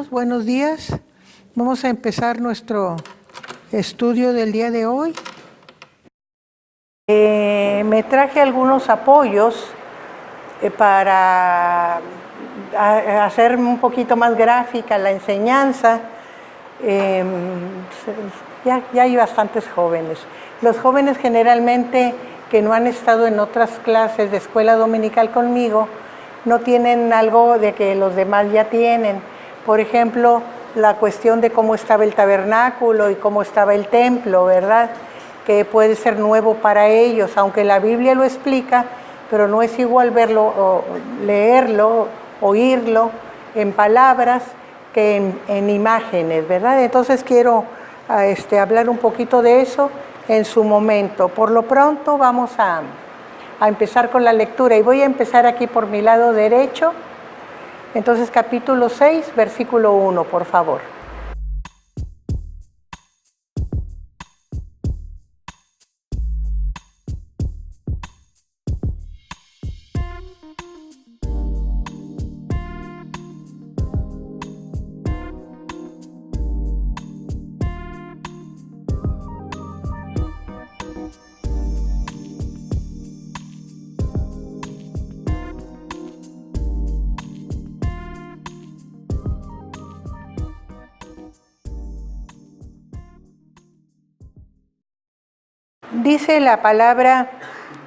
hermanos, buenos días. Vamos a empezar nuestro estudio del día de hoy. Me traje algunos apoyos para hacer un poquito más gráfica la enseñanza. Ya hay bastantes jóvenes. Los jóvenes generalmente que no han estado en otras clases de escuela dominical conmigo, no tienen algo de que los demás ya tienen. Por ejemplo, la cuestión de cómo estaba el tabernáculo y cómo estaba el templo, ¿verdad? Que puede ser nuevo para ellos, aunque la Biblia lo explica, pero no es igual verlo, o leerlo, oírlo en palabras que en imágenes, ¿verdad? Entonces quiero hablar un poquito de eso en su momento. Por lo pronto vamos a empezar con la lectura y voy a empezar aquí por mi lado derecho. Entonces capítulo 6, versículo 1, por favor. Dice la palabra,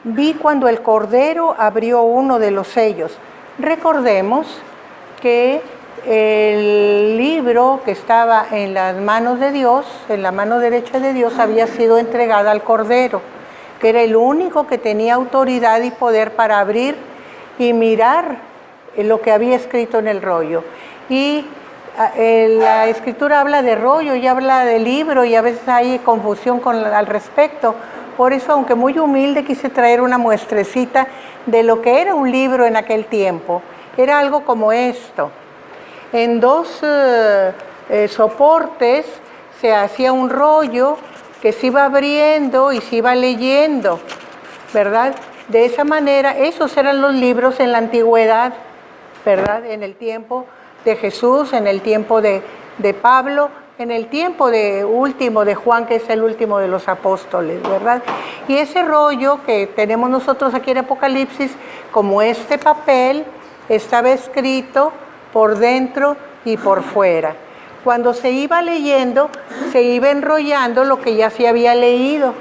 vi cuando el Cordero abrió uno de los sellos. Recordemos que el libro que estaba en las manos de Dios, en la mano derecha de Dios, había sido entregada al Cordero, que era el único que tenía autoridad y poder para abrir y mirar lo que había escrito en el rollo. Y la escritura habla de rollo y habla de libro y a veces hay confusión al respecto. Por eso, aunque muy humilde, quise traer una muestrecita de lo que era un libro en aquel tiempo. Era algo como esto. En dos soportes se hacía un rollo que se iba abriendo y se iba leyendo, ¿verdad? De esa manera, esos eran los libros en la antigüedad, ¿verdad? En el tiempo de Jesús, en el tiempo de Pablo, en el tiempo último de Juan, que es el último de los apóstoles, ¿verdad? Y ese rollo que tenemos nosotros aquí en Apocalipsis, como este papel, estaba escrito por dentro y por fuera. Cuando se iba leyendo, se iba enrollando lo que ya se había leído,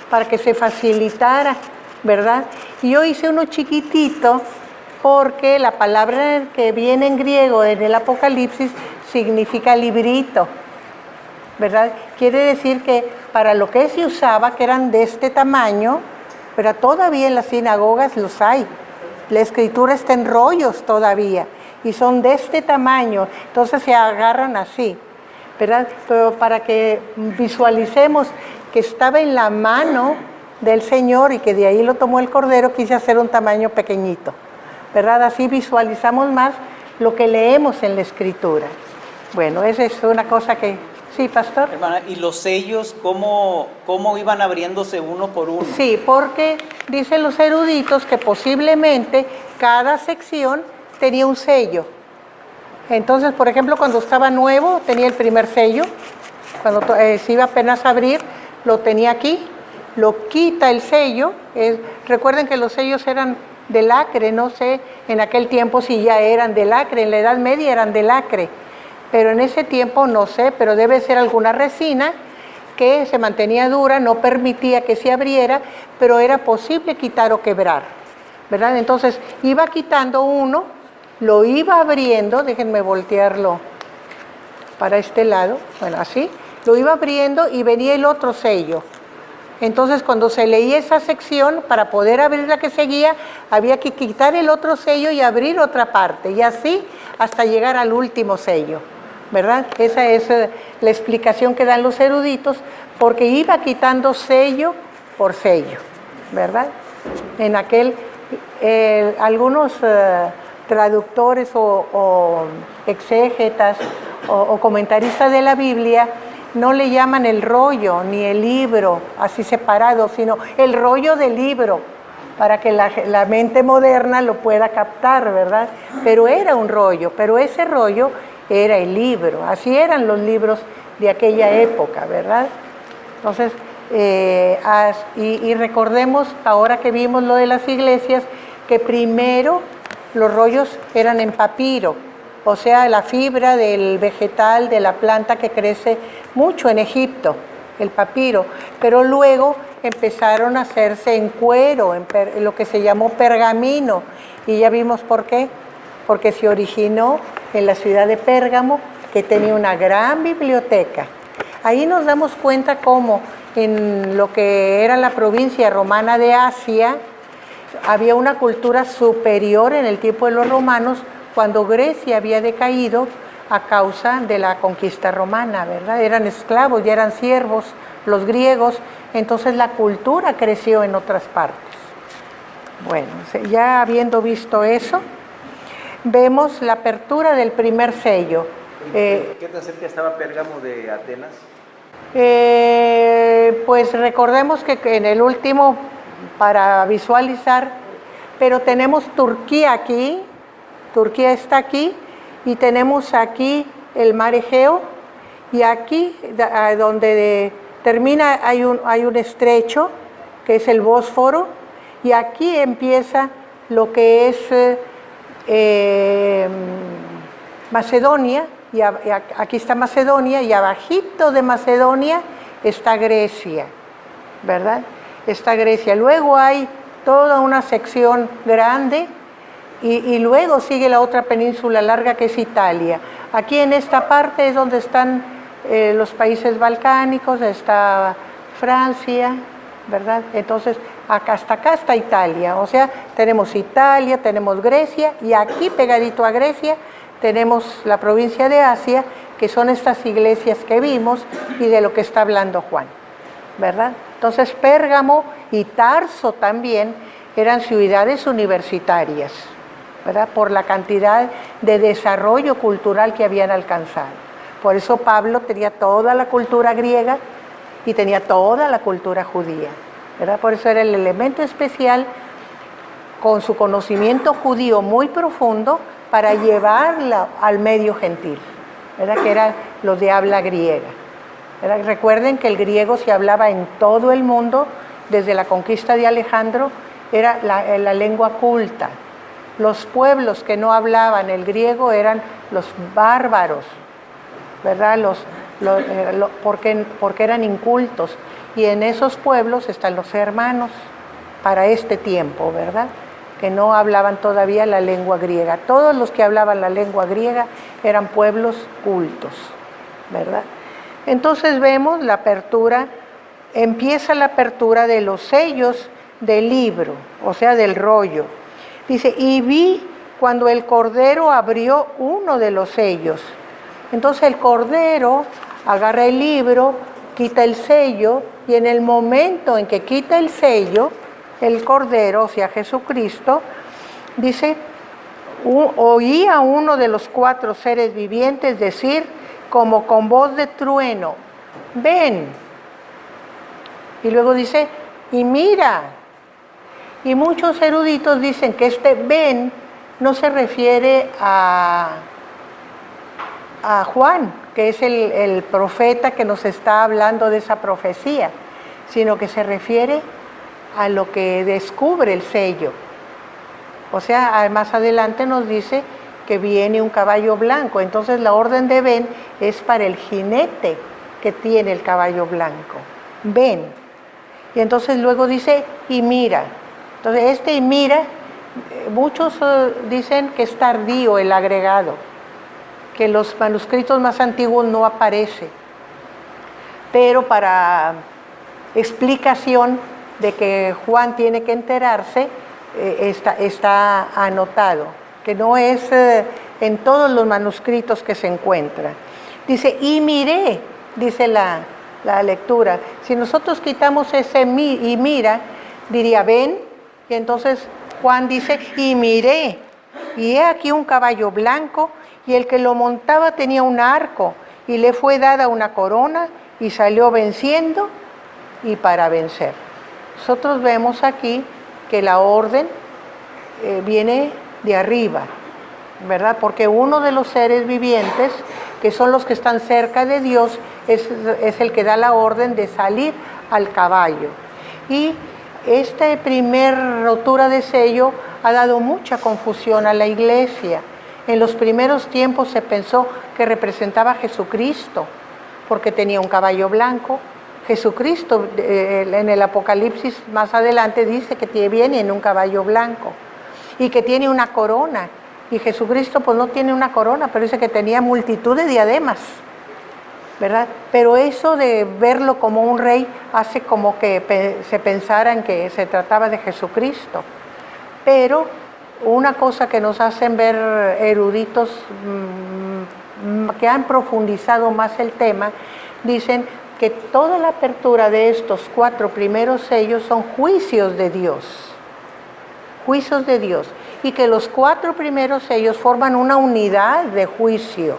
para que se facilitara, ¿verdad? Y yo hice uno chiquitito, porque la palabra que viene en griego en el Apocalipsis significa librito, ¿verdad? Quiere decir que para lo que se usaba, que eran de este tamaño, pero todavía en las sinagogas los hay. La escritura está en rollos todavía y son de este tamaño, entonces se agarran así, ¿verdad? Pero para que visualicemos que estaba en la mano del Señor y que de ahí lo tomó el Cordero, quise hacer un tamaño pequeñito, ¿verdad? Así visualizamos más lo que leemos en la escritura. Bueno, esa es una cosa que... Sí, pastor. Hermana, ¿y los sellos cómo iban abriéndose uno por uno? Sí, porque dicen los eruditos que posiblemente cada sección tenía un sello. Entonces, por ejemplo, cuando estaba nuevo tenía el primer sello, cuando se iba apenas a abrir, lo tenía aquí, lo quita el sello. Recuerden que los sellos eran de lacre, no sé en aquel tiempo si ya eran de lacre, en la Edad Media eran de lacre. Pero en ese tiempo no sé, pero debe ser alguna resina que se mantenía dura, no permitía que se abriera, pero era posible quitar o quebrar, ¿verdad? Entonces iba quitando uno, lo iba abriendo, déjenme voltearlo para este lado, bueno, así, lo iba abriendo y venía el otro sello. Entonces cuando se leía esa sección, para poder abrir la que seguía, había que quitar el otro sello y abrir otra parte, y así hasta llegar al último sello, ¿verdad? Esa es la explicación que dan los eruditos, porque iba quitando sello por sello, ¿verdad? En aquel, algunos traductores o exégetas o comentaristas de la Biblia no le llaman el rollo ni el libro así separado, sino el rollo del libro, para que la mente moderna lo pueda captar, ¿verdad? Pero era un rollo, pero ese rollo era el libro. Así eran los libros de aquella época, ¿verdad? Entonces, y recordemos, ahora que vimos lo de las iglesias, que primero los rollos eran en papiro, o sea, la fibra del vegetal, de la planta que crece mucho en Egipto, el papiro, pero luego empezaron a hacerse en cuero, en lo que se llamó pergamino, y ya vimos por qué, porque se originó en la ciudad de Pérgamo, que tenía una gran biblioteca. Ahí nos damos cuenta cómo en lo que era la provincia romana de Asia, había una cultura superior en el tiempo de los romanos, cuando Grecia había decaído a causa de la conquista romana, ¿verdad? Eran esclavos, ya eran siervos los griegos, entonces la cultura creció en otras partes. Bueno, ya habiendo visto eso, vemos la apertura del primer sello. ¿Qué tan cerca estaba Pérgamo de Atenas? Pues recordemos que en el último, para visualizar, pero tenemos Turquía aquí, Turquía está aquí, y tenemos aquí el mar Egeo, y aquí donde termina hay un estrecho, que es el Bósforo, y aquí empieza lo que es Macedonia, y aquí está Macedonia, y abajito de Macedonia está Grecia, ¿verdad? Está Grecia. Luego hay toda una sección grande y luego sigue la otra península larga que es Italia. Aquí en esta parte es donde están los países balcánicos, está Francia, ¿verdad? Entonces, hasta acá está Italia, o sea, tenemos Italia, tenemos Grecia, y aquí pegadito a Grecia tenemos la provincia de Asia, que son estas iglesias que vimos y de lo que está hablando Juan, ¿verdad? Entonces, Pérgamo y Tarso también eran ciudades universitarias, ¿verdad? Por la cantidad de desarrollo cultural que habían alcanzado. Por eso Pablo tenía toda la cultura griega y tenía toda la cultura judía, ¿verdad? Por eso era el elemento especial, con su conocimiento judío muy profundo, para llevarla al medio gentil, ¿verdad? Que eran los de habla griega, ¿verdad? Recuerden que el griego se hablaba en todo el mundo, desde la conquista de Alejandro, era la lengua culta. Los pueblos que no hablaban el griego eran los bárbaros, ¿verdad? Porque eran incultos, y en esos pueblos están los hermanos para este tiempo, ¿verdad? Que no hablaban todavía la lengua griega. Todos los que hablaban la lengua griega eran pueblos cultos, ¿verdad? Entonces vemos la apertura, empieza la apertura de los sellos del libro, o sea, del rollo. Dice, y vi cuando el Cordero abrió uno de los sellos. Entonces el Cordero agarra el libro, quita el sello, y en el momento en que quita el sello, el Cordero, o sea, Jesucristo, dice, oí a uno de los 4 seres vivientes decir, como con voz de trueno, ven. Y luego dice, y mira. Y muchos eruditos dicen que este ven no se refiere a Juan, que es el profeta que nos está hablando de esa profecía, sino que se refiere a lo que descubre el sello. O sea, más adelante nos dice que viene un caballo blanco, entonces la orden de ven es para el jinete que tiene el caballo blanco. Ven. Y entonces luego dice, y mira. Entonces y mira, muchos dicen que es tardío el agregado, que en los manuscritos más antiguos no aparece, pero para explicación de que Juan tiene que enterarse, está anotado, que no es en todos los manuscritos que se encuentra. Dice, y miré, dice la lectura. Si nosotros quitamos ese y mira, diría ven, y entonces Juan dice, y miré, y he aquí un caballo blanco, y el que lo montaba tenía un arco, y le fue dada una corona, y salió venciendo y para vencer. Nosotros vemos aquí que la orden viene de arriba, ¿verdad? Porque uno de los seres vivientes, que son los que están cerca de Dios, es el que da la orden de salir al caballo. Y esta primer rotura de sello ha dado mucha confusión a la iglesia. En los primeros tiempos se pensó que representaba a Jesucristo, porque tenía un caballo blanco. Jesucristo en el Apocalipsis más adelante dice que viene en un caballo blanco y que tiene una corona. Y Jesucristo pues no tiene una corona, pero dice que tenía multitud de diademas, ¿verdad? Pero eso de verlo como un rey hace como que se pensara en que se trataba de Jesucristo. Pero una cosa que nos hacen ver eruditos que han profundizado más el tema, dicen que toda la apertura de estos 4 primeros sellos son juicios de Dios. Juicios de Dios. Y que los 4 primeros sellos forman una unidad de juicio.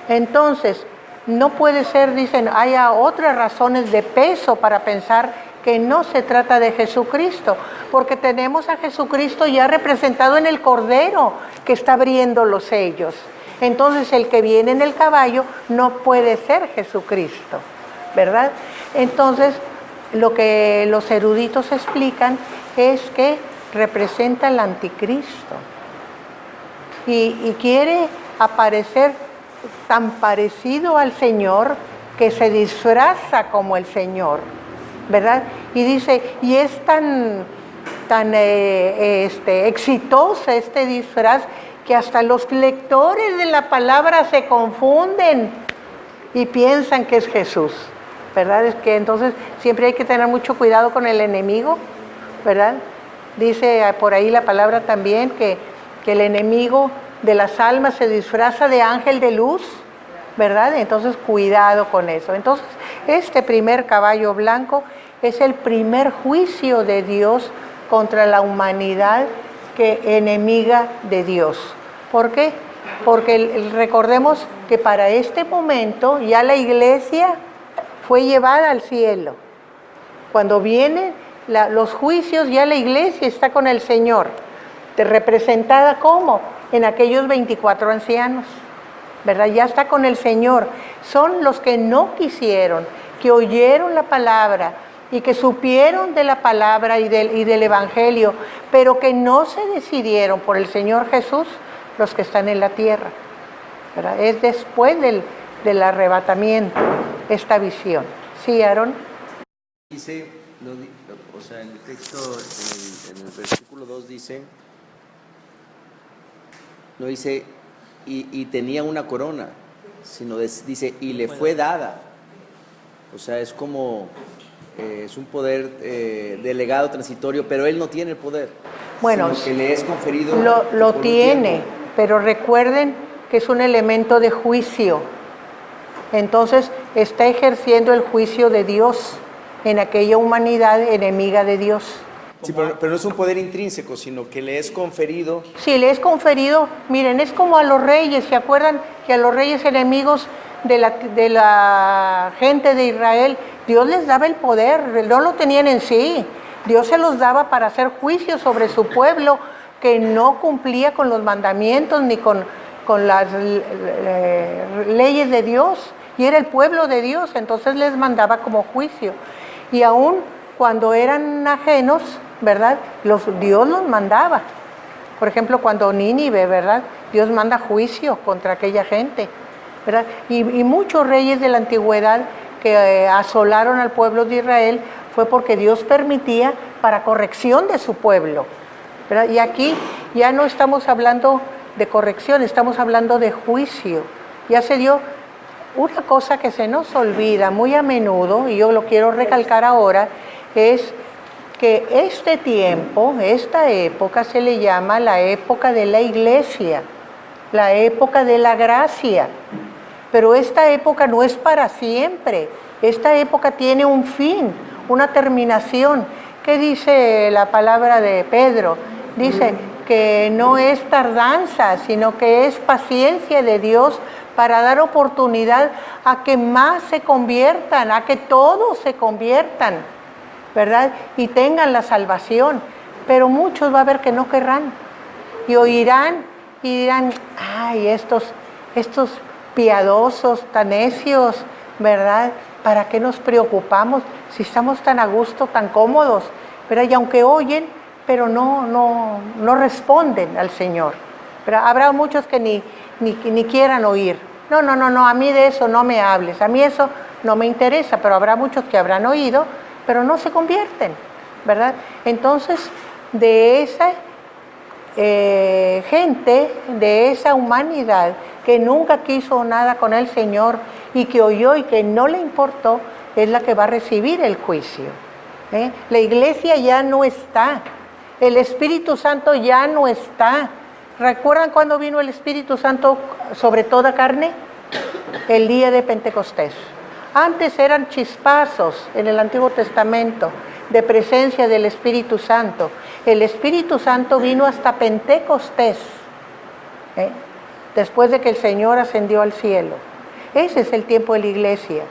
Entonces, no puede ser, dicen, haya otras razones de peso para pensar que no se trata de Jesucristo, porque tenemos a Jesucristo ya representado en el Cordero que está abriendo los sellos. Entonces, el que viene en el caballo no puede ser Jesucristo, ¿verdad? Entonces, lo que los eruditos explican es que representa al anticristo y quiere aparecer tan parecido al Señor que se disfraza como el Señor, ¿verdad? Y dice, y es tan exitosa este disfraz que hasta los lectores de la palabra se confunden y piensan que es Jesús, ¿verdad? Es que entonces siempre hay que tener mucho cuidado con el enemigo, ¿verdad? Dice por ahí la palabra también que el enemigo de las almas se disfraza de ángel de luz, ¿verdad? Entonces cuidado con eso. Entonces este primer caballo blanco es el primer juicio de Dios contra la humanidad que enemiga de Dios. ¿Por qué? Porque recordemos que para este momento ya la iglesia fue llevada al cielo. Cuando vienen los juicios, ya la iglesia está con el Señor, representada como en aquellos 24 ancianos, ¿verdad? Ya está con el Señor. Son los que no quisieron, que oyeron la palabra y que supieron de la palabra y del Evangelio, pero que no se decidieron por el Señor Jesús, los que están en la tierra, ¿verdad? Es después del arrebatamiento esta visión. ¿Sí, Aarón? Dice, o sea, en el texto, en el versículo 2 dice, no dice, y tenía una corona, sino dice, y le fue dada. O sea, es como, es un poder delegado, transitorio, pero él no tiene el poder. Bueno, sino que le es conferido. Lo tiene, pero recuerden que es un elemento de juicio. Entonces, está ejerciendo el juicio de Dios en aquella humanidad enemiga de Dios. Sí, pero no es un poder intrínseco, sino que le es conferido. Sí, le es conferido. Miren, es como a los reyes. ¿Se acuerdan que a los reyes enemigos de la gente de Israel, Dios les daba el poder? No lo tenían en sí. Dios se los daba para hacer juicio sobre su pueblo que no cumplía con los mandamientos ni con las leyes de Dios. Y era el pueblo de Dios, entonces les mandaba como juicio. Y aún cuando eran ajenos, ¿verdad? Dios los mandaba. Por ejemplo, cuando Nínive, ¿verdad? Dios manda juicio contra aquella gente, ¿verdad? Y muchos reyes de la antigüedad que asolaron al pueblo de Israel fue porque Dios permitía para corrección de su pueblo, ¿verdad? Y aquí ya no estamos hablando de corrección, estamos hablando de juicio. Ya se dio una cosa que se nos olvida muy a menudo, y yo lo quiero recalcar ahora, es que este tiempo, esta época se le llama la época de la iglesia, la época de la gracia. Pero esta época no es para siempre, esta época tiene un fin, una terminación. ¿Qué dice la palabra de Pedro? Dice que no es tardanza, sino que es paciencia de Dios para dar oportunidad a que más se conviertan, a que todos se conviertan, ¿verdad? Y tengan la salvación. Pero muchos va a haber que no querrán y oirán y dirán, ay, estos piadosos, tan necios, ¿verdad? ¿Para qué nos preocupamos si estamos tan a gusto, tan cómodos? ¿Verdad? Y aunque oyen, pero no responden al Señor. Pero habrá muchos que ni quieran oír. No, a mí de eso no me hables, a mí eso no me interesa, pero habrá muchos que habrán oído, pero no se convierten, ¿verdad? Entonces, de esa gente, de esa humanidad que nunca quiso nada con el Señor y que oyó y que no le importó, es la que va a recibir el juicio. La iglesia ya no está, el Espíritu Santo ya no está. ¿Recuerdan cuando vino el Espíritu Santo sobre toda carne? El día de Pentecostés. Antes eran chispazos en el Antiguo Testamento de presencia del Espíritu Santo. El Espíritu Santo vino hasta Pentecostés, después de que el Señor ascendió al cielo. Ese es el tiempo de la iglesia,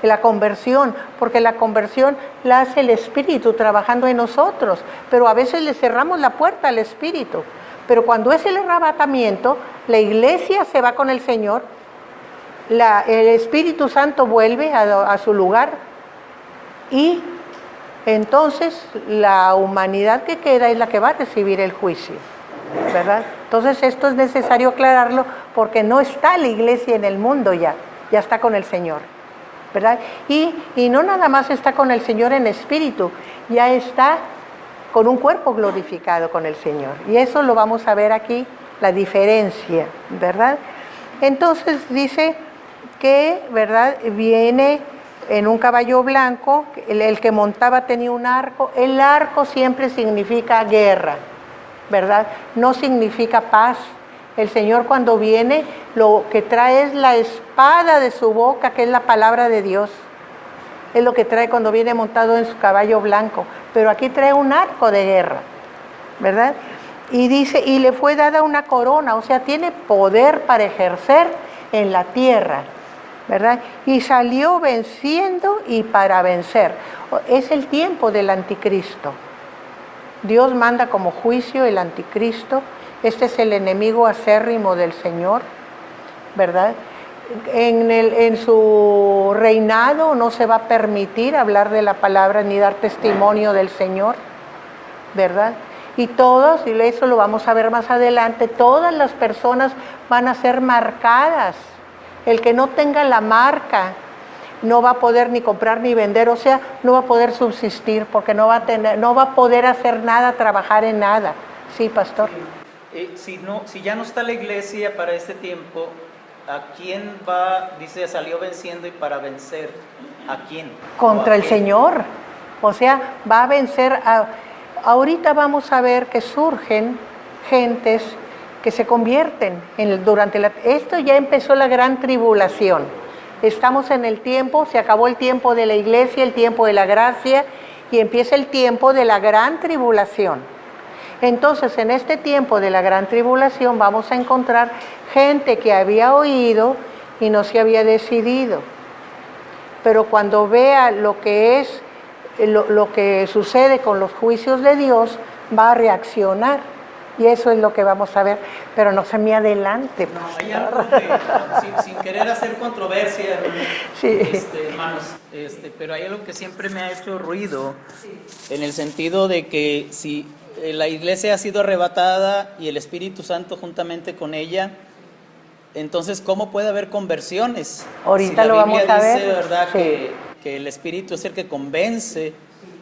la conversión, porque la conversión la hace el Espíritu trabajando en nosotros, pero a veces le cerramos la puerta al Espíritu. Pero cuando es el arrebatamiento, la iglesia se va con el Señor, el Espíritu Santo vuelve a su lugar y entonces la humanidad que queda es la que va a recibir el juicio, ¿verdad? Entonces esto es necesario aclararlo porque no está la iglesia en el mundo ya está con el Señor, ¿verdad? Y no nada más está con el Señor en espíritu, ya está con un cuerpo glorificado con el Señor. Y eso lo vamos a ver aquí, la diferencia, ¿verdad? Entonces dice que, ¿verdad? Viene en un caballo blanco, el que montaba tenía un arco. El arco siempre significa guerra, ¿verdad? No significa paz. El Señor cuando viene, lo que trae es la espada de su boca, que es la palabra de Dios. Es lo que trae cuando viene montado en su caballo blanco. Pero aquí trae un arco de guerra, ¿verdad? Y dice, y le fue dada una corona, o sea, tiene poder para ejercer en la tierra, ¿verdad? Y salió venciendo y para vencer. Es el tiempo del anticristo. Dios manda como juicio el anticristo. Este es el enemigo acérrimo del Señor, ¿verdad? En su reinado no se va a permitir hablar de la palabra ni dar testimonio del Señor, ¿verdad? Y todos, y eso lo vamos a ver más adelante, todas las personas van a ser marcadas. El que no tenga la marca no va a poder ni comprar ni vender, o sea, no va a poder subsistir porque no va a poder hacer nada, trabajar en nada. Sí, pastor. Si ya no está la iglesia para este tiempo, ¿a quién va? Dice, salió venciendo y para vencer. ¿A quién? Contra el Señor. O sea, va a vencer ahorita vamos a ver que surgen gentes que se convierten esto ya empezó la gran tribulación. Estamos en el tiempo, se acabó el tiempo de la iglesia, el tiempo de la gracia y empieza el tiempo de la gran tribulación. Entonces, en este tiempo de la gran tribulación vamos a encontrar gente que había oído y no se había decidido. Pero cuando vea lo que es, lo que sucede con los juicios de Dios, va a reaccionar. Y eso es lo que vamos a ver. Pero no se me adelante. No, hay algo sin querer hacer controversia, sí. Hermanos, pero hay algo que siempre me ha hecho ruido, en el sentido de que si la iglesia ha sido arrebatada y el Espíritu Santo juntamente con ella, entonces ¿cómo puede haber conversiones? Ahorita si lo vamos a ver. Dice, ¿verdad? Sí. Que el Espíritu es el que convence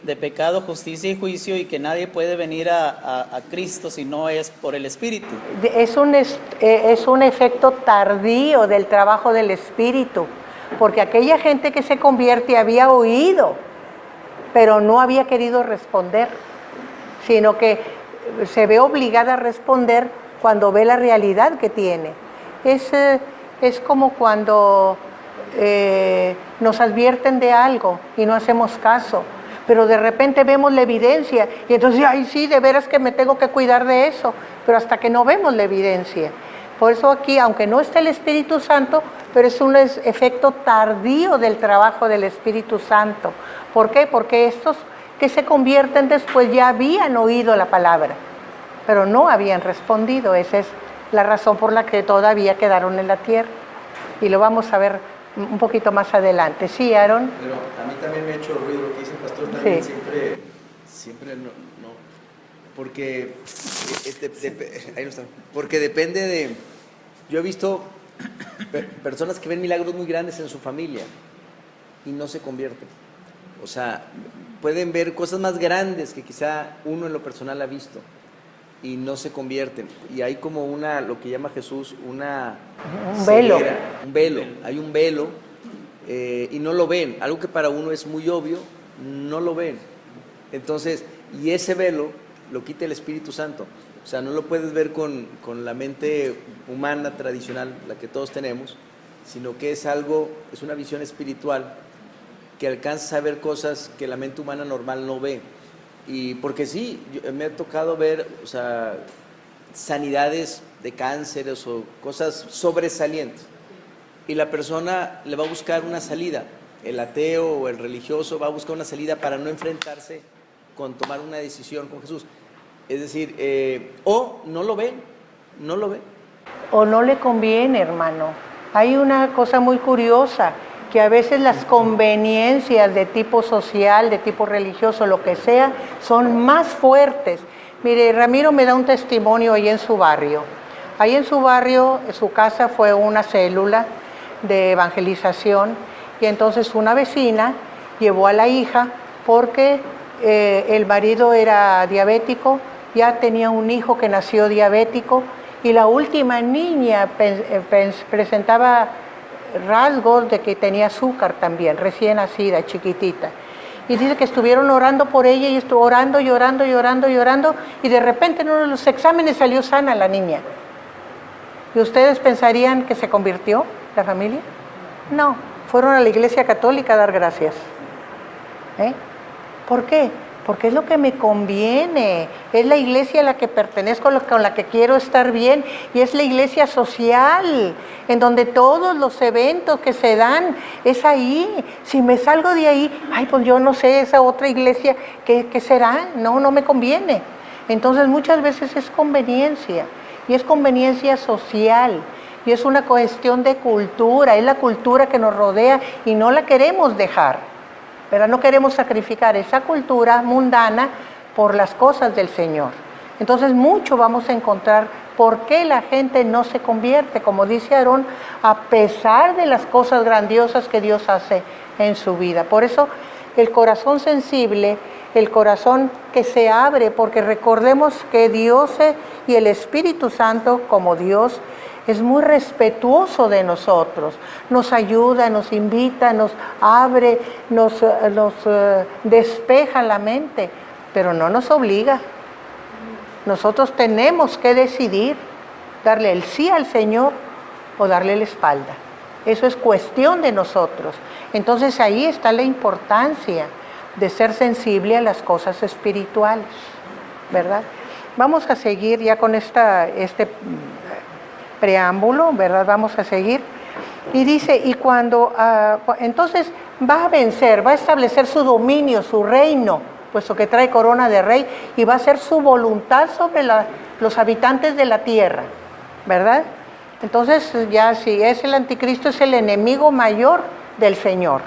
de pecado, justicia y juicio y que nadie puede venir a Cristo si no es por el Espíritu. Es un efecto tardío del trabajo del Espíritu, porque aquella gente que se convierte había oído, pero no había querido responder, sino que se ve obligada a responder cuando ve la realidad que tiene. Es como cuando nos advierten de algo y no hacemos caso, pero de repente vemos la evidencia y entonces, ay sí, de veras que me tengo que cuidar de eso, pero hasta que no vemos la evidencia. Por eso aquí, aunque no está el Espíritu Santo, pero es un efecto tardío del trabajo del Espíritu Santo. ¿Por qué? Porque estos que se convierten después ya habían oído la palabra, pero no habían respondido. Esa es la razón por la que todavía quedaron en la tierra. Y lo vamos a ver un poquito más adelante. Sí, Aaron. Pero a mí también me ha hecho ruido lo que dice el pastor también, Sí. siempre no, porque, ahí no está. Porque depende de, yo he visto personas que ven milagros muy grandes en su familia y no se convierten. O sea, pueden ver cosas más grandes que quizá uno en lo personal ha visto y no se convierten. Y hay como lo que llama Jesús, un velo. un velo, hay un velo y no lo ven. Algo que para uno es muy obvio, no lo ven. Entonces, y ese velo lo quita el Espíritu Santo. O sea, no lo puedes ver con la mente humana tradicional, la que todos tenemos, sino que es una visión espiritual que alcanza a ver cosas que la mente humana normal no ve. Y porque sí, me ha tocado ver, o sea, sanidades de cánceres o cosas sobresalientes. Y la persona le va a buscar una salida. El ateo o el religioso va a buscar una salida para no enfrentarse con tomar una decisión con Jesús. Es decir, o no lo ven. O no le conviene, hermano. Hay una cosa muy curiosa, que a veces las conveniencias de tipo social, de tipo religioso, lo que sea, son más fuertes. Mire, Ramiro me da un testimonio ahí en su barrio. Ahí en su barrio, su casa fue una célula de evangelización y entonces una vecina llevó a la hija porque el marido era diabético, ya tenía un hijo que nació diabético y la última niña presentaba rasgos de que tenía azúcar también, recién nacida, chiquitita. Y dice que estuvieron orando por ella y estuvo orando y de repente en uno de los exámenes salió sana la niña. ¿Y ustedes pensarían que se convirtió la familia? No, fueron a la iglesia católica a dar gracias. ¿Por qué? Porque es lo que me conviene, es la iglesia a la que pertenezco, con la que quiero estar bien, y es la iglesia social, en donde todos los eventos que se dan, es ahí. Si me salgo de ahí, pues yo no sé, esa otra iglesia, ¿qué será? No me conviene. Entonces muchas veces es conveniencia, y es conveniencia social, y es una cuestión de cultura, es la cultura que nos rodea y no la queremos dejar. Pero no queremos sacrificar esa cultura mundana por las cosas del Señor. Entonces mucho vamos a encontrar por qué la gente no se convierte, como dice Aarón, a pesar de las cosas grandiosas que Dios hace en su vida. Por eso el corazón sensible, el corazón que se abre, porque recordemos que Dios y el Espíritu Santo como Dios es muy respetuoso de nosotros, nos ayuda, nos invita, nos abre, nos despeja la mente, pero no nos obliga. Nosotros tenemos que decidir darle el sí al Señor o darle la espalda. Eso es cuestión de nosotros. Entonces ahí está la importancia de ser sensible a las cosas espirituales, ¿verdad? Vamos a seguir ya con este preámbulo, ¿verdad? Vamos a seguir. Y dice, y cuando, entonces va a vencer, va a establecer su dominio, su reino, puesto que trae corona de rey, y va a hacer su voluntad sobre los habitantes de la tierra, ¿verdad? Entonces ya si es el anticristo, es el enemigo mayor del Señor.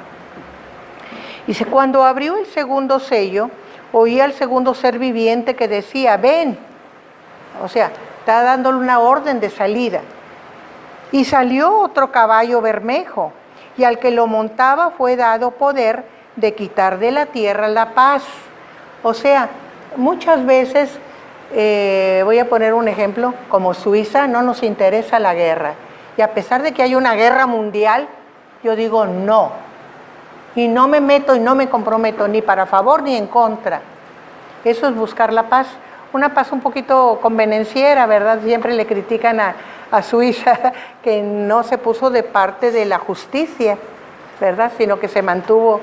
Dice, cuando abrió el segundo sello, oí al segundo ser viviente que decía, ven, o sea, está dándole una orden de salida. Y salió otro caballo bermejo, y al que lo montaba fue dado poder de quitar de la tierra la paz. O sea, muchas veces, voy a poner un ejemplo, como Suiza no nos interesa la guerra. Y a pesar de que hay una guerra mundial, yo digo no. Y no me meto y no me comprometo ni para favor ni en contra. Eso es buscar la paz. Una paz un poquito convenenciera, ¿verdad? Siempre le critican a Suiza que no se puso de parte de la justicia, ¿verdad? Sino que se mantuvo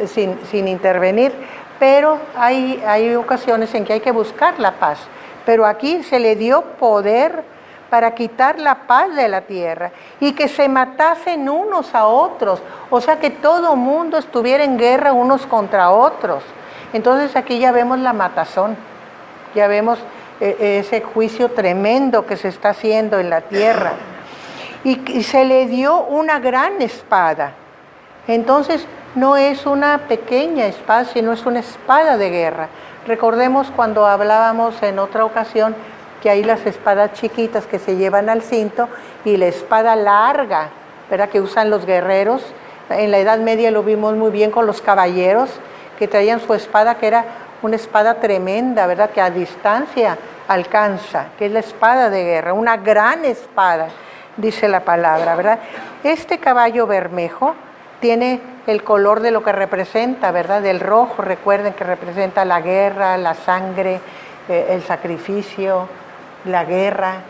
sin intervenir. Pero hay ocasiones en que hay que buscar la paz. Pero aquí se le dio poder para quitar la paz de la tierra y que se matasen unos a otros. O sea, que todo mundo estuviera en guerra unos contra otros. Entonces aquí ya vemos la matazón. Ya vemos ese juicio tremendo que se está haciendo en la tierra. Y se le dio una gran espada. Entonces, no es una pequeña espada, sino es una espada de guerra. Recordemos cuando hablábamos en otra ocasión que hay las espadas chiquitas que se llevan al cinto y la espada larga, ¿verdad?, que usan los guerreros. En la Edad Media lo vimos muy bien con los caballeros, que traían su espada, que era una espada tremenda, ¿verdad?, que a distancia alcanza, que es la espada de guerra, una gran espada, dice la palabra, ¿verdad? Este caballo bermejo tiene el color de lo que representa, ¿verdad?, del rojo. Recuerden que representa la guerra, la sangre, el sacrificio, la guerra,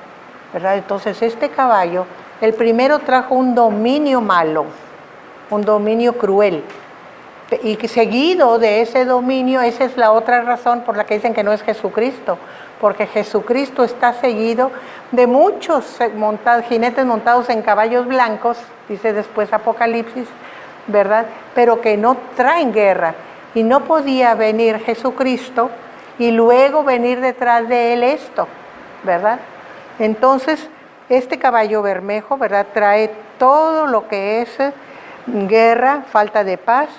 ¿verdad? Entonces este caballo, el primero trajo un dominio malo, un dominio cruel, y seguido de ese dominio, esa es la otra razón por la que dicen que no es Jesucristo, porque Jesucristo está seguido de muchos jinetes montados en caballos blancos, dice después Apocalipsis, ¿verdad?, pero que no traen guerra, y no podía venir Jesucristo y luego venir detrás de él esto, ¿verdad? Entonces, este caballo bermejo, ¿verdad?, trae todo lo que es guerra, falta de paz,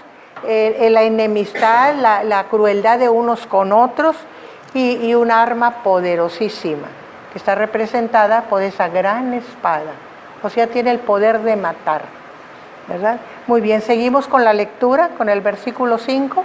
la enemistad, la crueldad de unos con otros, y un arma poderosísima, que está representada por esa gran espada. O sea, tiene el poder de matar, ¿verdad? Muy bien, seguimos con la lectura, con el versículo 5.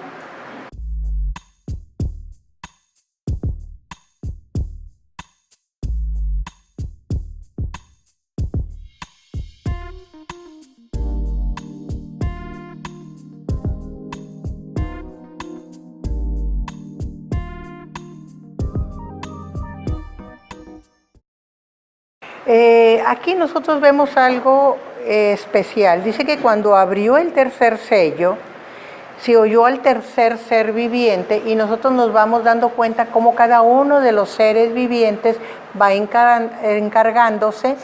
Aquí nosotros vemos algo especial. Dice que cuando abrió el tercer sello, se oyó al tercer ser viviente, y nosotros nos vamos dando cuenta cómo cada uno de los seres vivientes va encargándose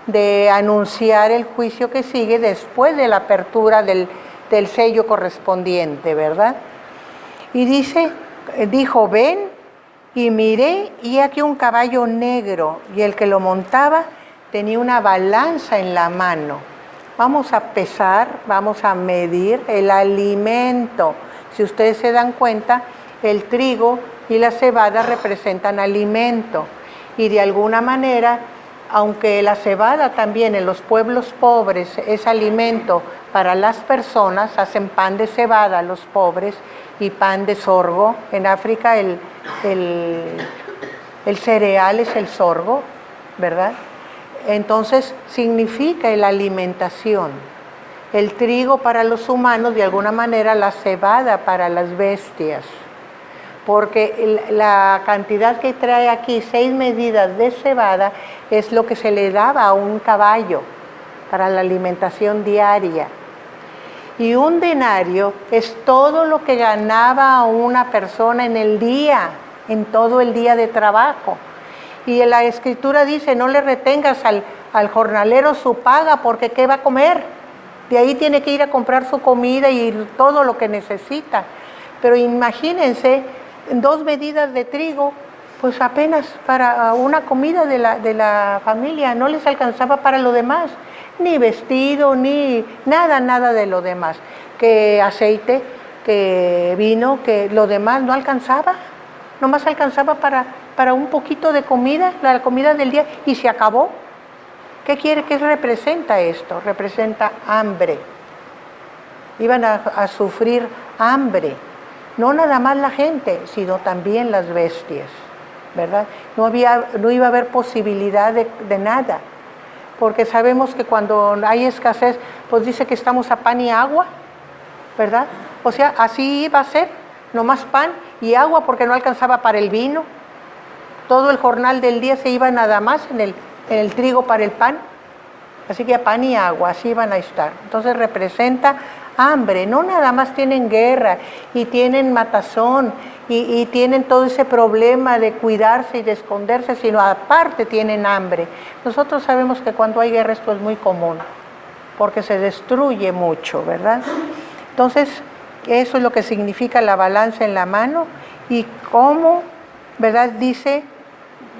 de anunciar el juicio que sigue después de la apertura del sello correspondiente, ¿verdad? Y dijo, ven, y miré, y aquí un caballo negro, y el que lo montaba tenía una balanza en la mano. Vamos a pesar, vamos a medir el alimento. Si ustedes se dan cuenta, el trigo y la cebada representan alimento. Y de alguna manera, aunque la cebada también en los pueblos pobres es alimento para las personas, hacen pan de cebada los pobres y pan de sorgo. En África el cereal es el sorgo, ¿verdad? Entonces significa la alimentación. El trigo para los humanos, de alguna manera la cebada para las bestias. Porque la cantidad que trae aquí, 6 medidas de cebada, es lo que se le daba a un caballo para la alimentación diaria. Y un denario es todo lo que ganaba una persona en el día, en todo el día de trabajo. Y la Escritura dice, no le retengas al jornalero su paga, porque ¿qué va a comer? De ahí tiene que ir a comprar su comida y todo lo que necesita. Pero imagínense, 2 medidas de trigo, pues apenas para una comida de la familia, no les alcanzaba para lo demás, ni vestido, ni nada de lo demás. Que aceite, que vino, que lo demás no alcanzaba, nomás alcanzaba para un poquito de comida, la comida del día, y se acabó. ¿Qué representa esto? Representa hambre. Iban a sufrir hambre. No nada más la gente, sino también las bestias, ¿verdad? No iba a haber posibilidad de nada, porque sabemos que cuando hay escasez, pues dice que estamos a pan y agua, ¿verdad? O sea, así iba a ser, nomás pan y agua, porque no alcanzaba para el vino. Todo el jornal del día se iba nada más en el trigo para el pan, así que a pan y agua, así iban a estar. Entonces representa hambre. No nada más tienen guerra y tienen matazón y tienen todo ese problema de cuidarse y de esconderse, sino aparte tienen hambre. Nosotros sabemos que cuando hay guerra esto es muy común, porque se destruye mucho, ¿verdad? Entonces, eso es lo que significa la balanza en la mano, y cómo, ¿verdad? Dice,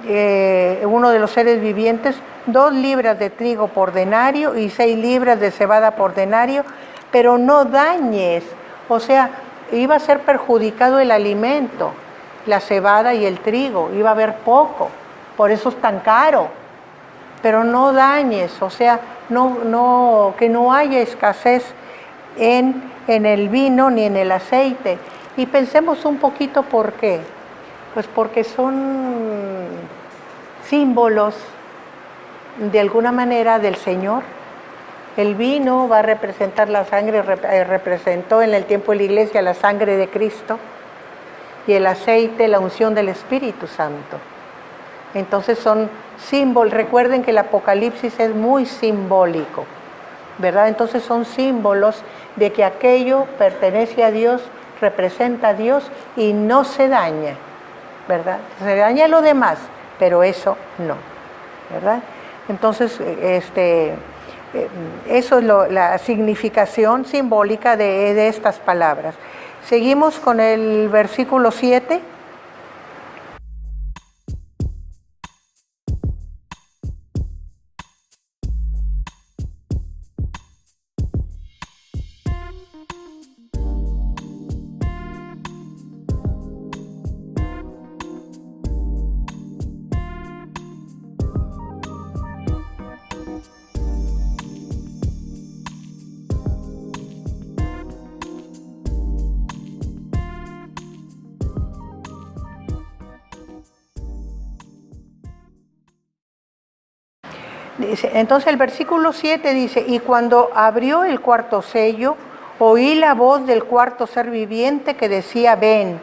uno de los seres vivientes, 2 libras de trigo por denario y 6 libras de cebada por denario, pero no dañes. O sea, iba a ser perjudicado el alimento, la cebada y el trigo, iba a haber poco, por eso es tan caro. Pero no dañes, o sea, que no haya escasez en el vino ni en el aceite. Y pensemos un poquito por qué. Pues porque son símbolos de alguna manera del Señor. El vino va a representar la sangre, representó en el tiempo de la iglesia la sangre de Cristo, y el aceite la unción del Espíritu Santo. Entonces son símbolos. Recuerden que el Apocalipsis es muy simbólico, ¿verdad? Entonces son símbolos de que aquello pertenece a Dios, representa a Dios y no se daña, ¿verdad? Se daña lo demás, pero eso no, ¿verdad? Entonces, eso es la significación simbólica de estas palabras. Seguimos con el versículo 7. Entonces el versículo 7 dice: y cuando abrió el cuarto sello, oí la voz del cuarto ser viviente que decía: ven.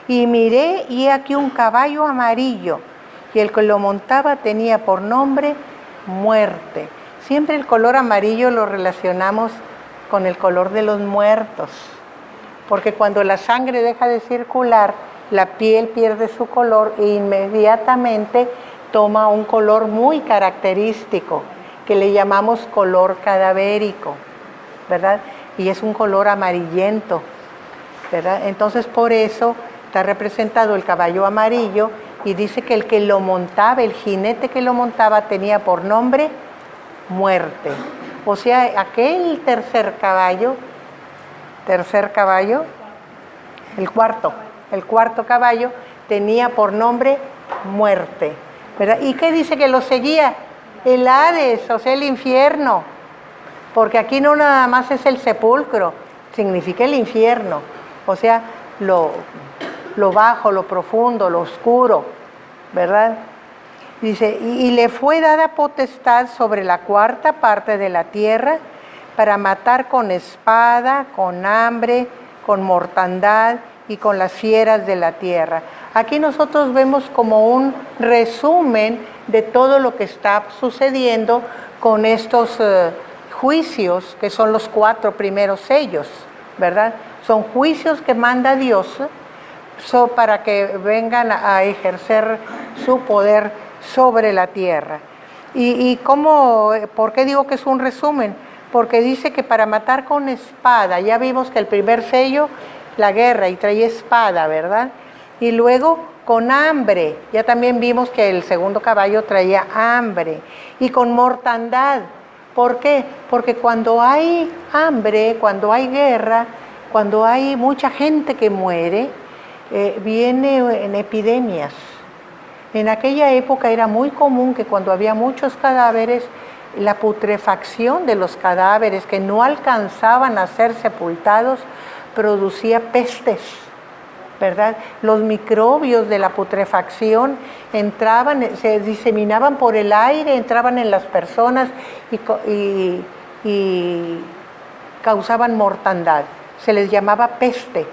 Y miré, y he aquí un caballo amarillo, y el que lo montaba tenía por nombre Muerte. Siempre el color amarillo lo relacionamos con el color de los muertos, porque cuando la sangre deja de circular, la piel pierde su color e inmediatamente toma un color muy característico, que le llamamos color cadavérico, ¿verdad? Y es un color amarillento, ¿verdad? Entonces por eso está representado el caballo amarillo, y dice que el que lo montaba, el jinete que lo montaba, tenía por nombre Muerte. O sea, aquel tercer caballo, el cuarto caballo, tenía por nombre Muerte, ¿verdad? ¿Y qué dice que lo seguía? El Hades, o sea, el infierno, porque aquí no nada más es el sepulcro, significa el infierno, o sea, lo bajo, lo profundo, lo oscuro, ¿verdad? Dice: y le fue dada potestad sobre la cuarta parte de la tierra para matar con espada, con hambre, con mortandad y con las fieras de la tierra. Aquí nosotros vemos como un resumen de todo lo que está sucediendo con estos juicios, que son los 4 primeros sellos, ¿verdad? Son juicios que manda Dios para que vengan a ejercer su poder sobre la tierra. ¿Y por qué digo que es un resumen? Porque dice que para matar con espada, ya vimos que el primer sello, la guerra, y traía espada, ¿verdad? Y luego con hambre, ya también vimos que el segundo caballo traía hambre, y con mortandad. ¿Por qué? Porque cuando hay hambre, cuando hay guerra, cuando hay mucha gente que muere, viene en epidemias. En aquella época era muy común que cuando había muchos cadáveres, la putrefacción de los cadáveres que no alcanzaban a ser sepultados producía pestes, ¿verdad? Los microbios de la putrefacción entraban, se diseminaban por el aire, entraban en las personas y causaban mortandad. Se les llamaba peste.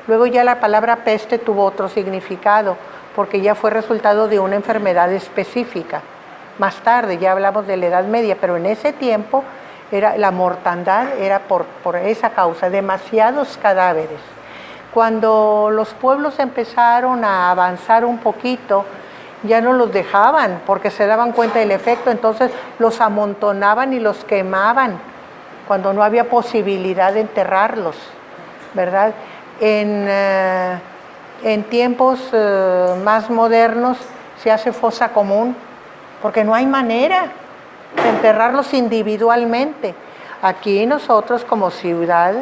Luego ya la palabra peste tuvo otro significado, porque ya fue resultado de una enfermedad específica. Más tarde, ya hablamos de la Edad Media, pero en ese tiempo la mortandad era por esa causa, demasiados cadáveres. Cuando los pueblos empezaron a avanzar un poquito, ya no los dejaban porque se daban cuenta del efecto, entonces los amontonaban y los quemaban cuando no había posibilidad de enterrarlos, ¿verdad? En tiempos más modernos se hace fosa común, porque no hay manera de enterrarlos individualmente. Aquí nosotros como ciudad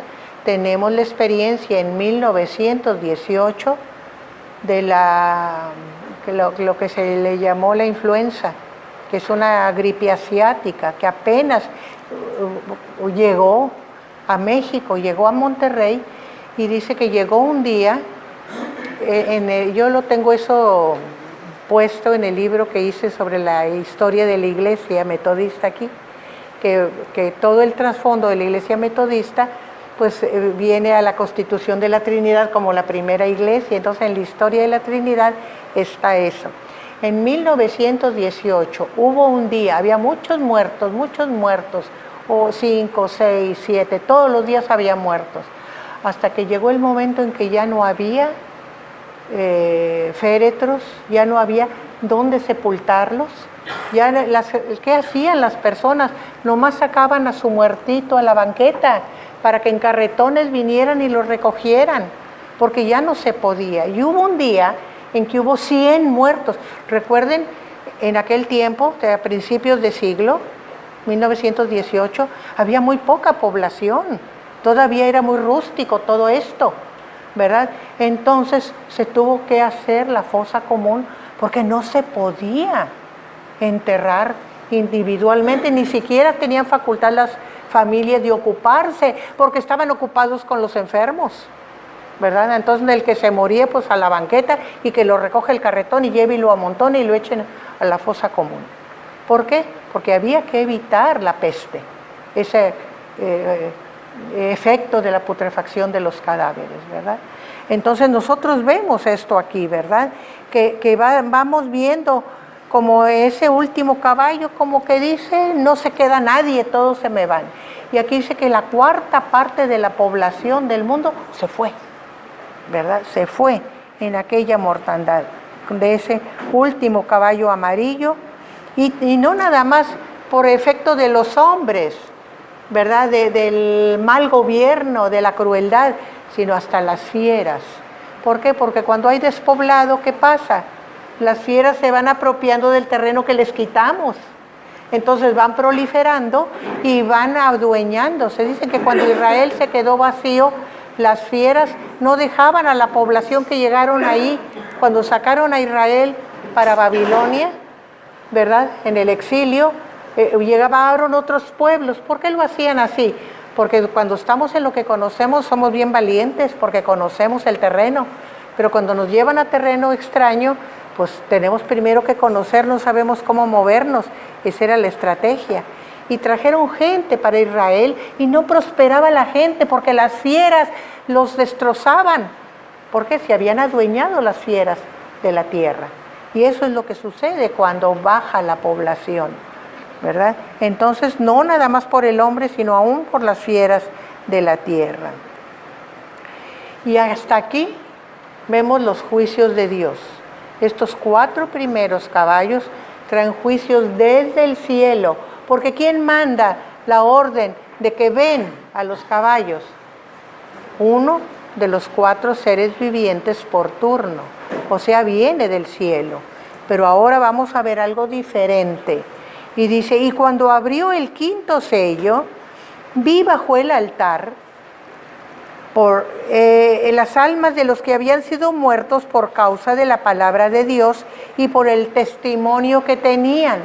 tenemos la experiencia en 1918 de lo que se le llamó la influenza, que es una gripe asiática que apenas llegó a México, llegó a Monterrey, y dice que llegó un día, yo lo tengo eso puesto en el libro que hice sobre la historia de la iglesia metodista aquí, que todo el trasfondo de la iglesia metodista pues viene a la constitución de la Trinidad como la primera iglesia. Entonces en la historia de la Trinidad está eso. En 1918 hubo un día, había muchos muertos, o 5, 6, 7, todos los días había muertos, hasta que llegó el momento en que ya no había féretros, ya no había dónde sepultarlos. ¿Qué hacían las personas? Nomás sacaban a su muertito a la banqueta para que en carretones vinieran y los recogieran, porque ya no se podía. Y hubo un día en que hubo 100 muertos. Recuerden, en aquel tiempo, a principios de siglo, 1918, había muy poca población, todavía era muy rústico todo esto, ¿verdad? Entonces se tuvo que hacer la fosa común porque no se podía enterrar individualmente, ni siquiera tenían facultad las familias de ocuparse, porque estaban ocupados con los enfermos, ¿verdad? Entonces el que se moría pues a la banqueta y que lo recoge el carretón y lleve y lo amontone y lo echen a la fosa común. ¿Por qué? Porque había que evitar la peste, ese efecto de la putrefacción de los cadáveres, ¿verdad? Entonces nosotros vemos esto aquí, ¿verdad? Que vamos viendo como ese último caballo, como que dice, no se queda nadie, todos se me van. Y aquí dice que la cuarta parte de la población del mundo se fue, ¿verdad? Se fue en aquella mortandad de ese último caballo amarillo, y no nada más por efecto de los hombres, ¿verdad? Del mal gobierno, de la crueldad, sino hasta las fieras. ¿Por qué? Porque cuando hay despoblado, ¿qué pasa? Las fieras se van apropiando del terreno que les quitamos. Entonces van proliferando y van adueñándose. Dicen que cuando Israel se quedó vacío, las fieras no dejaban a la población que llegaron ahí. Cuando sacaron a Israel para Babilonia, ¿verdad? En el exilio, llegaron otros pueblos. ¿Por qué lo hacían así? Porque cuando estamos en lo que conocemos somos bien valientes, porque conocemos el terreno. Pero cuando nos llevan a terreno extraño, pues tenemos primero que conocernos, sabemos cómo movernos. Esa era la estrategia. Y trajeron gente para Israel y no prosperaba la gente porque las fieras los destrozaban. Porque se habían adueñado las fieras de la tierra. Y eso es lo que sucede cuando baja la población, ¿verdad? Entonces, no nada más por el hombre, sino aún por las fieras de la tierra. Y hasta aquí vemos los juicios de Dios. Estos 4 primeros caballos traen juicios desde el cielo, porque ¿quién manda la orden de que ven a los caballos? Uno de los 4 seres vivientes por turno, o sea, viene del cielo. Pero ahora vamos a ver algo diferente. Y dice, y cuando abrió el 5.º sello, vi bajo el altar las almas de los que habían sido muertos por causa de la palabra de Dios y por el testimonio que tenían.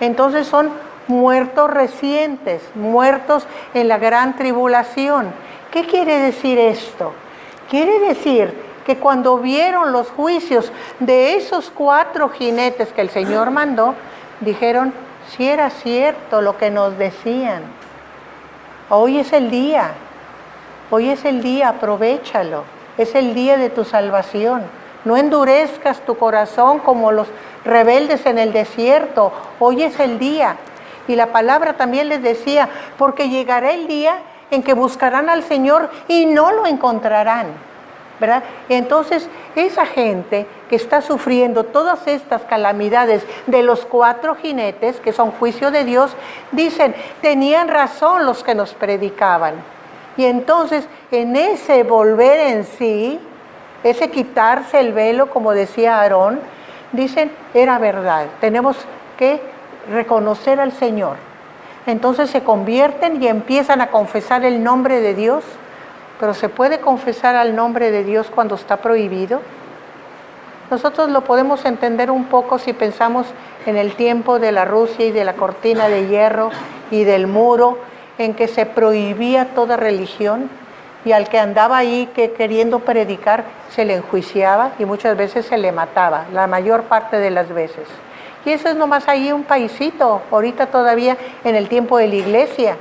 Entonces son muertos recientes, muertos en la gran tribulación. ¿Qué quiere decir esto? Quiere decir que cuando vieron los juicios de esos 4 jinetes que el Señor mandó, dijeron, si era cierto lo que nos decían. Hoy es el día. Hoy es el día, aprovéchalo. Es el día de tu salvación. No endurezcas tu corazón como los rebeldes en el desierto. Hoy es el día. Y la palabra también les decía, porque llegará el día en que buscarán al Señor y no lo encontrarán, ¿verdad? Entonces, esa gente que está sufriendo todas estas calamidades de los 4 jinetes, que son juicio de Dios, dicen, tenían razón los que nos predicaban. Y entonces, en ese volver en sí, ese quitarse el velo, como decía Aarón, dicen, era verdad. Tenemos que reconocer al Señor. Entonces se convierten y empiezan a confesar el nombre de Dios. Pero ¿se puede confesar al nombre de Dios cuando está prohibido? Nosotros lo podemos entender un poco si pensamos en el tiempo de la Rusia y de la cortina de hierro y del muro, en que se prohibía toda religión, y al que andaba ahí queriendo predicar se le enjuiciaba y muchas veces se le mataba, la mayor parte de las veces. Y eso es nomás ahí un paisito, ahorita todavía en el tiempo de la iglesia,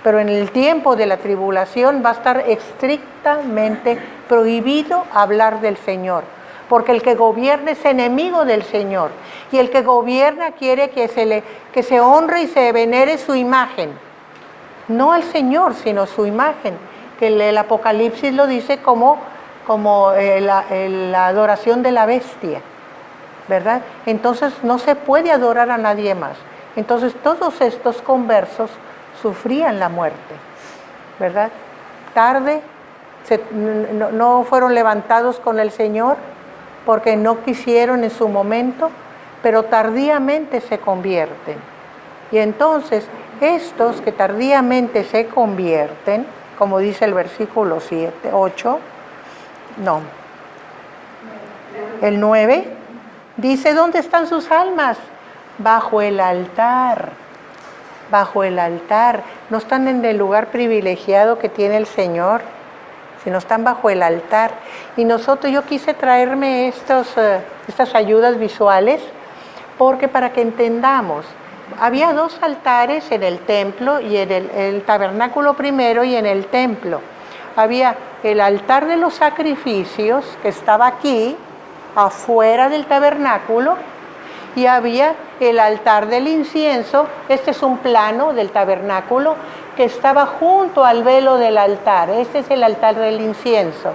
pero en el tiempo de la tribulación va a estar estrictamente prohibido hablar del Señor, porque el que gobierna es enemigo del Señor, y el que gobierna quiere que se honre y se venere su imagen, no al Señor, sino su imagen, que el Apocalipsis lo dice como la adoración de la bestia, ¿verdad? Entonces no se puede adorar a nadie más. Entonces todos estos conversos sufrían la muerte, ¿verdad? Tarde, no fueron levantados con el Señor porque no quisieron en su momento, pero tardíamente se convierten. Y entonces estos que tardíamente se convierten, como dice el versículo el 9, dice, ¿dónde están sus almas? Bajo el altar, bajo el altar. No están en el lugar privilegiado que tiene el Señor, sino están bajo el altar. Y yo quise traerme estas ayudas visuales, porque para que entendamos, había 2 altares en el templo, y en el tabernáculo primero y en el templo. Había el altar de los sacrificios, que estaba aquí, afuera del tabernáculo, y había el altar del incienso. Este es un plano del tabernáculo que estaba junto al velo del altar. Este es el altar del incienso.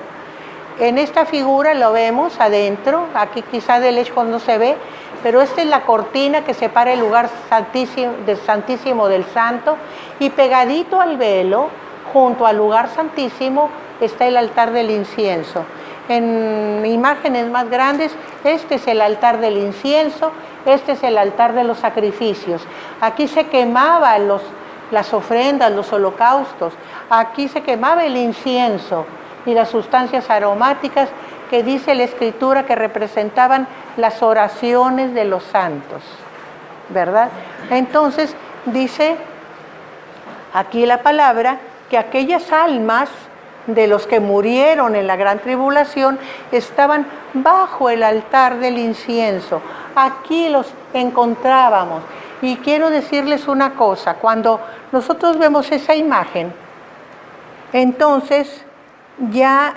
En esta figura lo vemos adentro, aquí quizá de lejos no se ve, pero esta es la cortina que separa el lugar santísimo del santo, y pegadito al velo, junto al lugar santísimo, está el altar del incienso. En imágenes más grandes, este es el altar del incienso, este es el altar de los sacrificios. Aquí se quemaban las ofrendas, los holocaustos, aquí se quemaba el incienso y las sustancias aromáticas que dice la Escritura que representaban las oraciones de los santos, ¿verdad? Entonces dice aquí la palabra que aquellas almas de los que murieron en la gran tribulación estaban bajo el altar del incienso. Aquí los encontrábamos. Y quiero decirles una cosa, cuando nosotros vemos esa imagen, entonces ya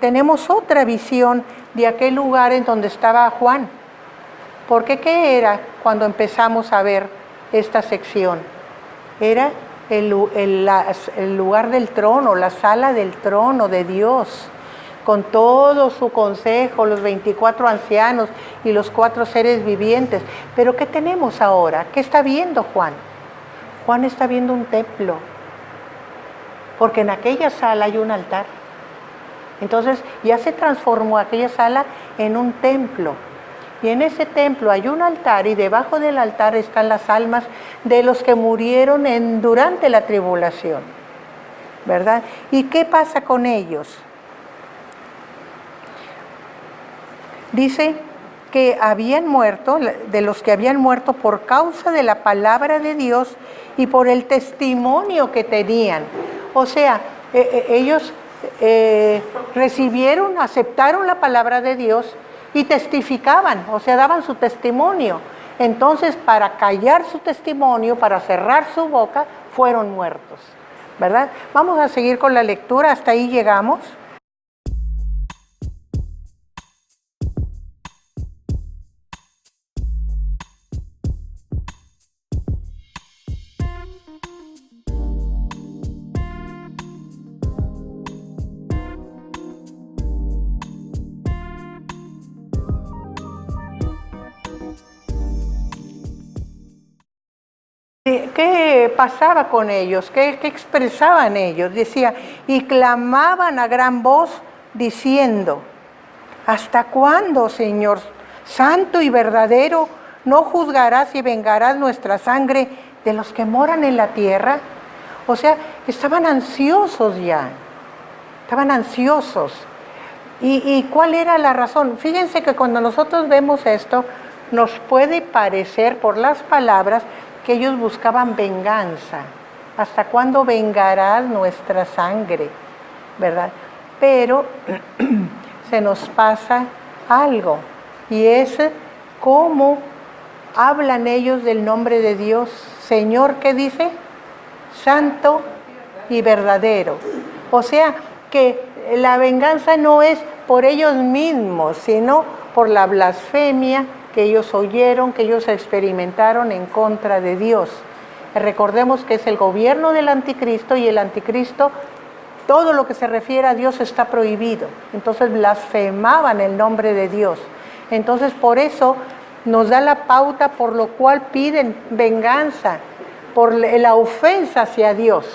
tenemos otra visión de aquel lugar en donde estaba Juan. Porque ¿qué era cuando empezamos a ver esta sección? Era el lugar del trono, la sala del trono de Dios, con todo su consejo, los 24 ancianos y los 4 seres vivientes. Pero ¿qué tenemos ahora? ¿Qué está viendo Juan? Juan está viendo un templo, porque en aquella sala hay un altar. Entonces ya se transformó aquella sala en un templo. Y en ese templo hay un altar, y debajo del altar están las almas de los que murieron durante la tribulación, ¿verdad? ¿Y qué pasa con ellos? Dice que habían muerto, de los que habían muerto por causa de la palabra de Dios y por el testimonio que tenían. O sea, ellos aceptaron la palabra de Dios y testificaban, o sea, daban su testimonio. Entonces, para callar su testimonio, para cerrar su boca, fueron muertos, ¿verdad? Vamos a seguir con la lectura, hasta ahí llegamos. ¿Qué pasaba con ellos? ¿Qué expresaban ellos? Decía, y clamaban a gran voz diciendo, ¿hasta cuándo, Señor, santo y verdadero, ¿no juzgarás y vengarás nuestra sangre de los que moran en la tierra? O sea, estaban ansiosos ya, estaban ansiosos. ¿Y cuál era la razón? Fíjense que cuando nosotros vemos esto, nos puede parecer por las palabras que ellos buscaban venganza. ¿Hasta cuándo vengarás nuestra sangre? ¿Verdad? Pero se nos pasa algo, y es cómo hablan ellos del nombre de Dios. Señor, ¿qué dice? Santo y verdadero. O sea, que la venganza no es por ellos mismos, sino por la blasfemia que ellos oyeron, que ellos experimentaron en contra de Dios. Recordemos que es el gobierno del anticristo, y el anticristo, todo lo que se refiere a Dios está prohibido. Entonces blasfemaban el nombre de Dios. Entonces por eso nos da la pauta por lo cual piden venganza, por la ofensa hacia Dios.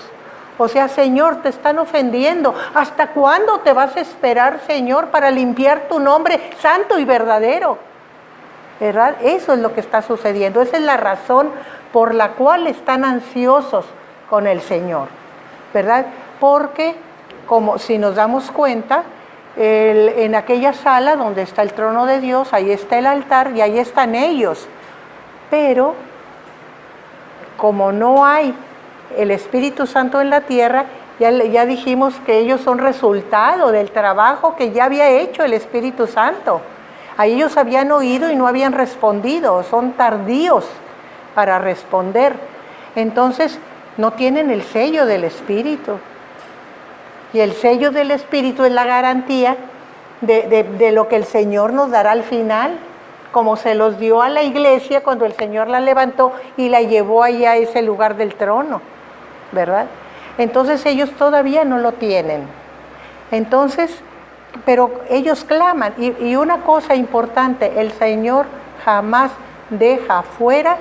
O sea, Señor, te están ofendiendo. ¿Hasta cuándo te vas a esperar, Señor, para limpiar tu nombre santo y verdadero? ¿Verdad? Eso es lo que está sucediendo. Esa es la razón por la cual están ansiosos con el Señor, ¿verdad? Porque, como si nos damos cuenta, en aquella sala donde está el trono de Dios, ahí está el altar y ahí están ellos. Pero, como no hay el Espíritu Santo en la tierra, ya dijimos que ellos son resultado del trabajo que ya había hecho el Espíritu Santo. A ellos habían oído y no habían respondido, son tardíos para responder. Entonces, no tienen el sello del Espíritu. Y el sello del Espíritu es la garantía de lo que el Señor nos dará al final, como se los dio a la iglesia cuando el Señor la levantó y la llevó allá a ese lugar del trono, ¿verdad? Entonces ellos todavía no lo tienen. Entonces, pero ellos claman. Y una cosa importante, el Señor jamás deja fuera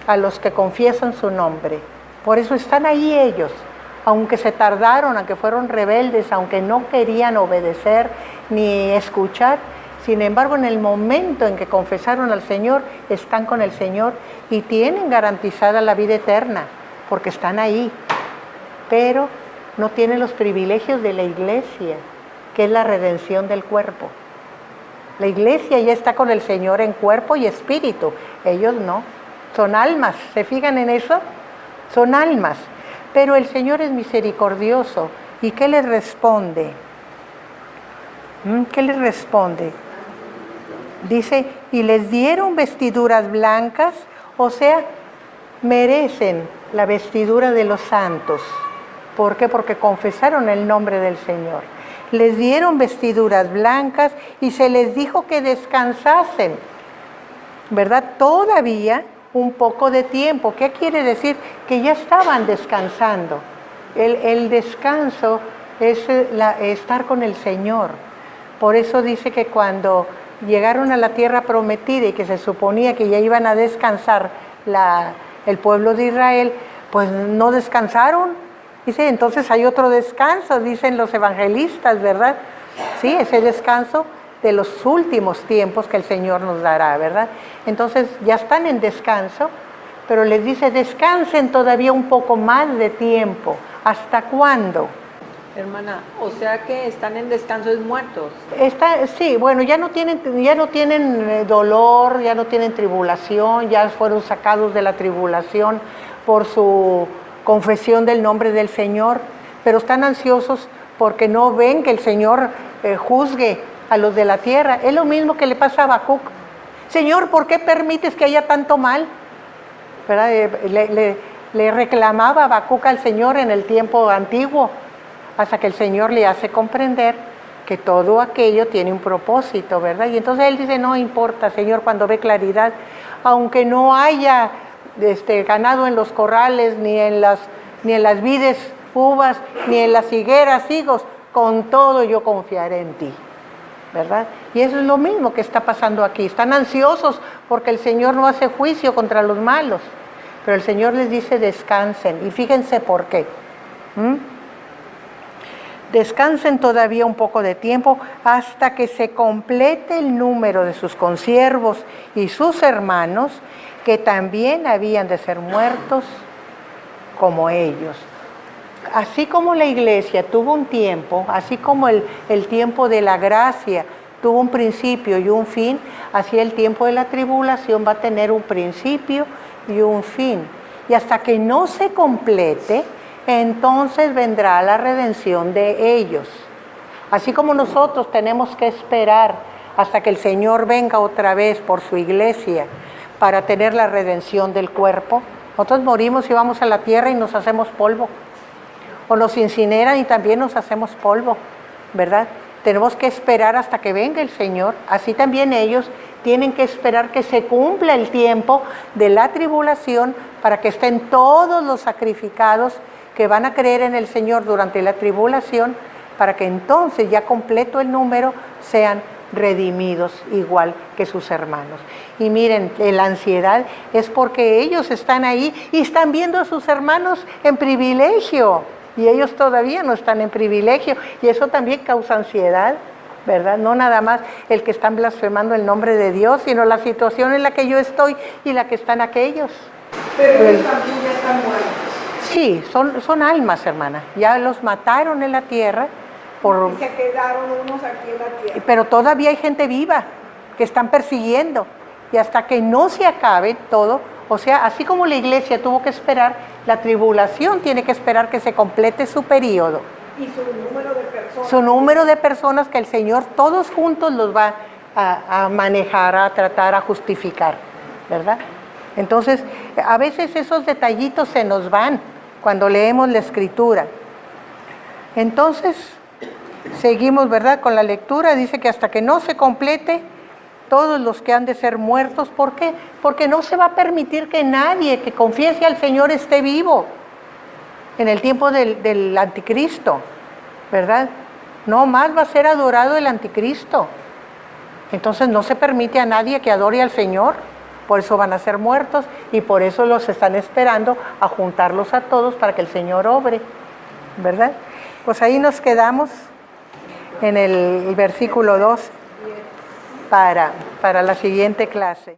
a los que confiesan su nombre. Por eso están ahí ellos, aunque se tardaron, aunque fueron rebeldes, aunque no querían obedecer ni escuchar. Sin embargo, en el momento en que confesaron al Señor, están con el Señor y tienen garantizada la vida eterna, porque están ahí. Pero no tienen los privilegios de la iglesia, que es la redención del cuerpo. La iglesia ya está con el Señor en cuerpo y espíritu, ellos no. Son almas, ¿se fijan en eso? Son almas. Pero el Señor es misericordioso. ¿Y qué les responde? ¿Qué les responde? Dice, y les dieron vestiduras blancas, o sea, merecen la vestidura de los santos. ¿Por qué? Porque confesaron el nombre del Señor. Les dieron vestiduras blancas y se les dijo que descansasen, ¿verdad? Todavía un poco de tiempo. ¿Qué quiere decir? Que ya estaban descansando. El descanso es estar con el Señor. Por eso dice que cuando llegaron a la tierra prometida y que se suponía que ya iban a descansar el pueblo de Israel, pues no descansaron. Dice, entonces hay otro descanso, dicen los evangelistas, ¿verdad? Sí, ese descanso de los últimos tiempos que el Señor nos dará, ¿verdad? Entonces ya están en descanso, pero les dice, descansen todavía un poco más de tiempo. ¿Hasta cuándo? Hermana, o sea que están en descanso es muertos. Sí, bueno, ya no tienen dolor, ya no tienen tribulación, ya fueron sacados de la tribulación por su confesión del nombre del Señor, pero están ansiosos porque no ven que el Señor juzgue a los de la tierra. Es lo mismo que le pasa a Habacuc. Señor, ¿por qué permites que haya tanto mal? ¿Verdad? Le reclamaba Habacuc al Señor en el tiempo antiguo, hasta que el Señor le hace comprender que todo aquello tiene un propósito, ¿verdad? Y entonces él dice, no importa, Señor, cuando ve claridad, aunque no haya ganado en los corrales, ni en las vides uvas, ni en las higueras higos, con todo yo confiaré en ti, ¿verdad? Y eso es lo mismo que está pasando aquí. Están ansiosos porque el Señor no hace juicio contra los malos, pero el Señor les dice descansen, y fíjense por qué. descansen todavía un poco de tiempo hasta que se complete el número de sus consiervos y sus hermanos, que también habían de ser muertos como ellos. Así como la iglesia tuvo un tiempo, así como el tiempo de la gracia tuvo un principio y un fin, así el tiempo de la tribulación va a tener un principio y un fin. Y hasta que no se complete, entonces vendrá la redención de ellos. Así como nosotros tenemos que esperar hasta que el Señor venga otra vez por su iglesia para tener la redención del cuerpo, nosotros morimos y vamos a la tierra y nos hacemos polvo. O nos incineran y también nos hacemos polvo, ¿verdad? Tenemos que esperar hasta que venga el Señor. Así también ellos tienen que esperar que se cumpla el tiempo de la tribulación para que estén todos los sacrificados que van a creer en el Señor durante la tribulación, para que entonces, ya completo el número, sean redimidos igual que sus hermanos. Y miren, la ansiedad es porque ellos están ahí y están viendo a sus hermanos en privilegio, y ellos todavía no están en privilegio, y eso también causa ansiedad, ¿verdad? No nada más el que están blasfemando el nombre de Dios, sino la situación en la que yo estoy y la que están aquellos. Pero ellos también ya están muertos. Sí, son almas, hermana. Ya los mataron en la tierra. Y se quedaron unos aquí en la tierra. Pero todavía hay gente viva que están persiguiendo. Y hasta que no se acabe todo, o sea, así como la iglesia tuvo que esperar, la tribulación tiene que esperar que se complete su periodo. Y su número de personas. Su número de personas que el Señor todos juntos los va a manejar, a tratar, a justificar, ¿verdad? Entonces, a veces esos detallitos se nos van cuando leemos la Escritura. Entonces, seguimos, ¿verdad?, con la lectura. Dice que hasta que no se complete, todos los que han de ser muertos. ¿Por qué? Porque no se va a permitir que nadie que confiese al Señor esté vivo en el tiempo del anticristo, ¿verdad? No más va a ser adorado el anticristo. Entonces no se permite a nadie que adore al Señor. Por eso van a ser muertos y por eso los están esperando a juntarlos a todos para que el Señor obre, ¿verdad? Pues ahí nos quedamos en el versículo 2 para la siguiente clase.